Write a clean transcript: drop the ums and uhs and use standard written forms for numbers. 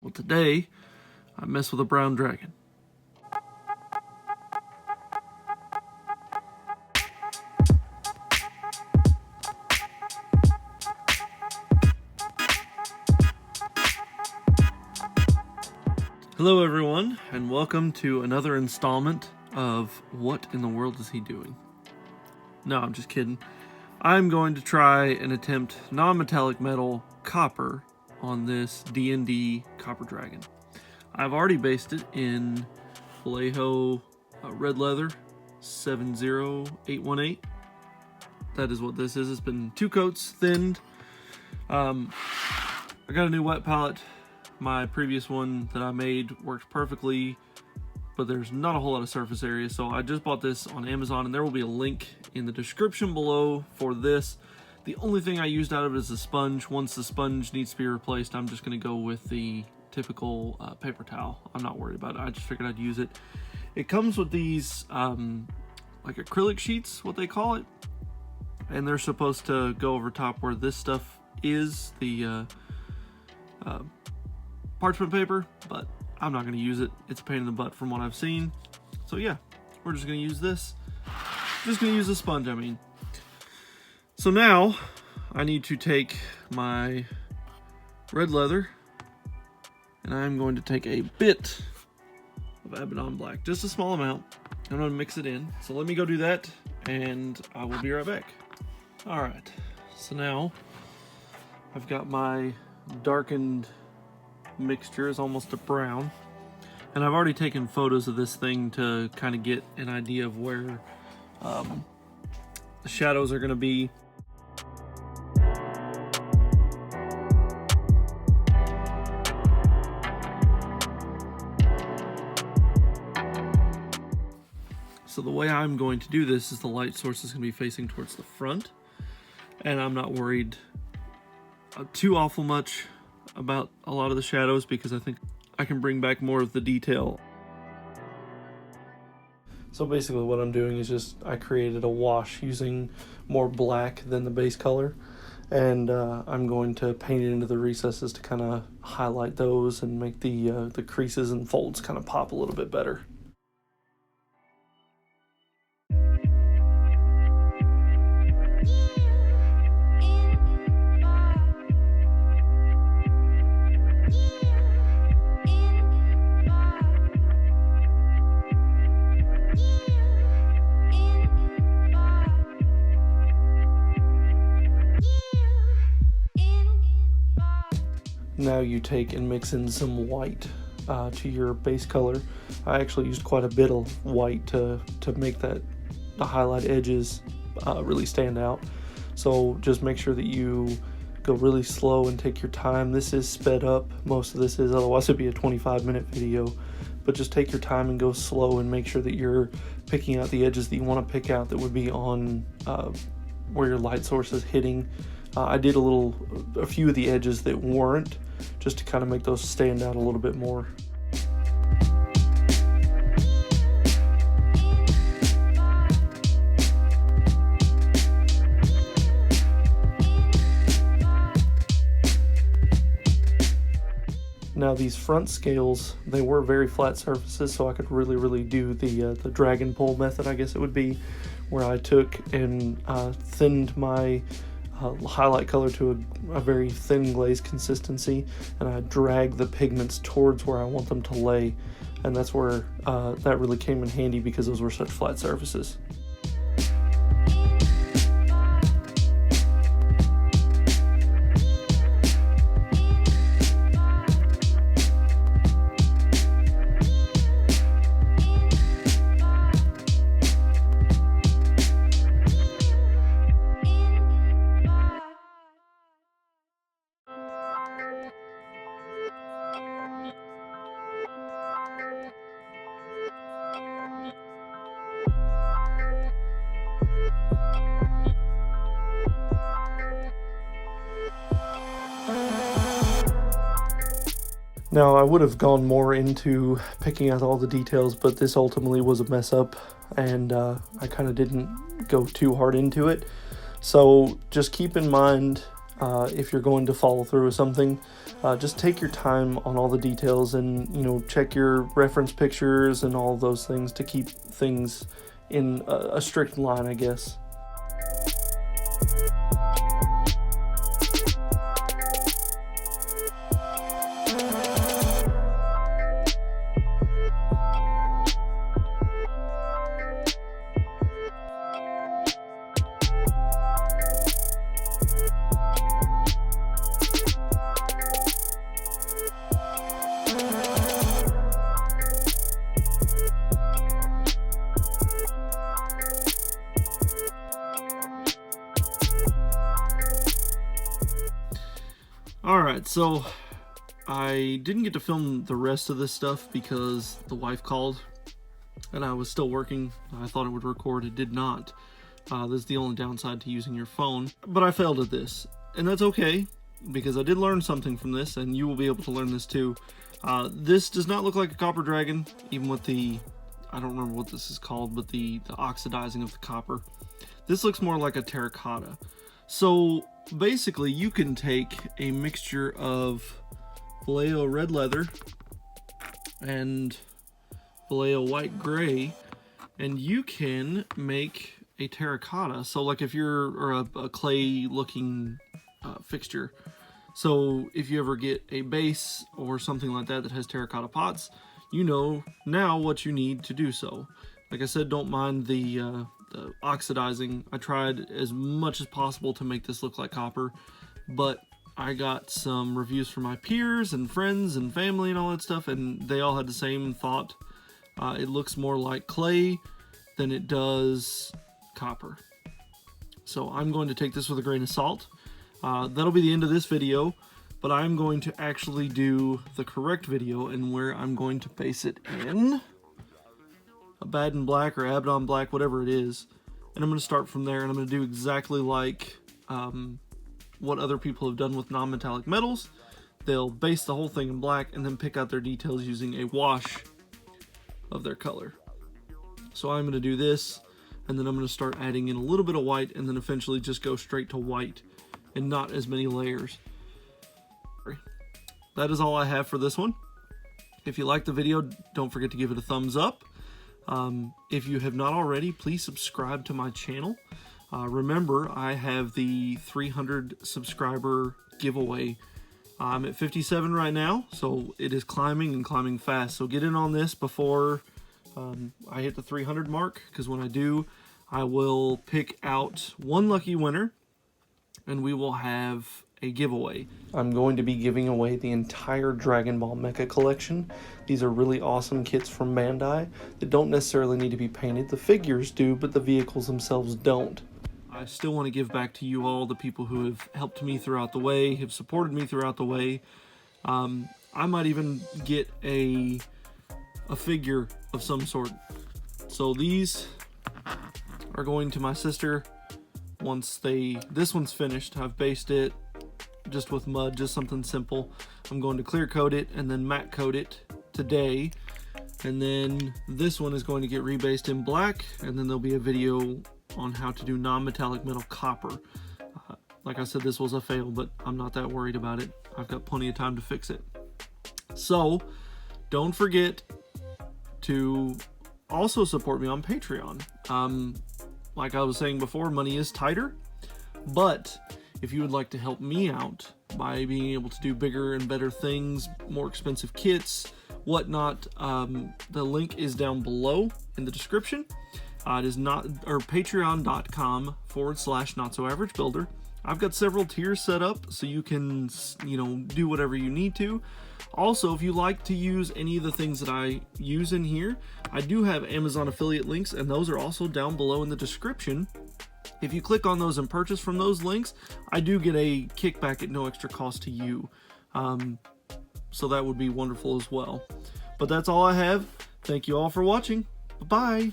Well, today, I mess with a brown dragon. Hello everyone, and welcome to another installment of What in the World Is He Doing? No, I'm just kidding. I'm going to try and attempt non-metallic metal copper on this D&D copper dragon. I've already based it in Vallejo red leather 70818. That is what this is. It's been 2 coats thinned. I got a new wet palette. My previous one that I made worked perfectly, but there's not a whole lot of surface area, so I just bought this on Amazon, and there will be a link in the description below for this. The only thing I used out of it is a sponge. Once the sponge needs to be replaced, I'm just going to go with the typical paper towel. I'm not worried about it. I just figured I'd use it. It comes with these like acrylic sheets, what they call it, and they're supposed to go over top where this stuff is, the parchment paper, but I'm not going to use it. It's a pain in the butt from what I've seen. So yeah, we're just going to use this. Just going to use the sponge, I mean. So now I need to take my red leather, and I'm going to take a bit of Abaddon Black, just a small amount. I'm going to mix it in. So let me go do that, and I will be right back. All right, so now I've got my darkened mixture is almost a brown, and I've already taken photos of this thing to kind of get an idea of where the shadows are going to be. So the way I'm going to do this is the light source is going to be facing towards the front, and I'm not worried too awful much about a lot of the shadows because I think I can bring back more of the detail. So basically what I'm doing is just I created a wash using more black than the base color, and I'm going to paint it into the recesses to kind of highlight those and make the creases and folds kind of pop a little bit better. Now you take and mix in some white to your base color. I actually used quite a bit of white to make the highlight edges really stand out. So just make sure that you go really slow and take your time. This is sped up, most of this is, otherwise it'd be a 25-minute video. But just take your time and go slow and make sure that you're picking out the edges that you want to pick out that would be on where your light source is hitting. I did a few of the edges that weren't, just to kind of make those stand out a little bit more. Now these front scales, they were very flat surfaces, so I could really do the dragon pull method, I guess it would be, where I took and thinned my highlight color to a very thin glaze consistency, and I drag the pigments towards where I want them to lay, and that's where that really came in handy because those were such flat surfaces. Now, I would have gone more into picking out all the details, but this ultimately was a mess up, and I kind of didn't go too hard into it. So just keep in mind if you're going to follow through with something. Just take your time on all the details, and check your reference pictures and all those things to keep things in a strict line, I guess. Alright, so I didn't get to film the rest of this stuff because the wife called and I was still working. I thought it would record, it did not. This is the only downside to using your phone, but I failed at this, and that's okay because I did learn something from this, and you will be able to learn this too. This does not look like a copper dragon, even with the, I don't remember what this is called, but the oxidizing of the copper. This looks more like a terracotta. So basically you can take a mixture of Vallejo red leather and Vallejo white gray, and you can make a terracotta. So like if you're, or a clay looking fixture. So if you ever get a base or something like that that has terracotta pots, you know now what you need to do so. Like I said, don't mind the oxidizing. I tried as much as possible to make this look like copper, but I got some reviews from my peers and friends and family and all that stuff, and they all had the same thought. It looks more like clay than it does copper. So I'm going to take this with a grain of salt. That'll be the end of this video, but I'm going to actually do the correct video and where I'm going to base it in Abaddon black or Abaddon black, whatever it is, and I'm going to start from there, and I'm going to do exactly like what other people have done with non-metallic metals. They'll base the whole thing in black and then pick out their details using a wash of their color. So I'm going to do this, and then I'm going to start adding in a little bit of white, and then eventually just go straight to white and not as many layers. That is all I have for this one. If you liked the video, don't forget to give it a thumbs up. If you have not already, please subscribe to my channel. Remember, I have the 300 subscriber giveaway. I'm at 57 right now, so it is climbing and climbing fast. So get in on this before I hit the 300 mark, because when I do, I will pick out one lucky winner, and we will have a giveaway. I'm going to be giving away the entire Dragon Ball Mecha collection. These are really awesome kits from Bandai that don't necessarily need to be painted. The figures do, but the vehicles themselves don't. I still want to give back to you all, the people who have helped me throughout the way, have supported me throughout the way. I might even get a figure of some sort. So these are going to my sister once this one's finished. I've based it just with mud, just something simple. I'm going to clear coat it and then matte coat it today, and then this one is going to get rebased in black, and then there'll be a video on how to do non-metallic metal copper. Like I said, this was a fail, but I'm not that worried about it. I've got plenty of time to fix it. So don't forget to also support me on Patreon. Like I was saying before, money is tighter, but if you would like to help me out by being able to do bigger and better things, more expensive kits, whatnot, the link is down below in the description. It is patreon.com/NotSoAverageBuilder. I've got several tiers set up so you can, do whatever you need to. Also, if you like to use any of the things that I use in here, I do have Amazon affiliate links, and those are also down below in the description. If you click on those and purchase from those links, I do get a kickback at no extra cost to you. So that would be wonderful as well. But that's all I have. Thank you all for watching. Bye-bye.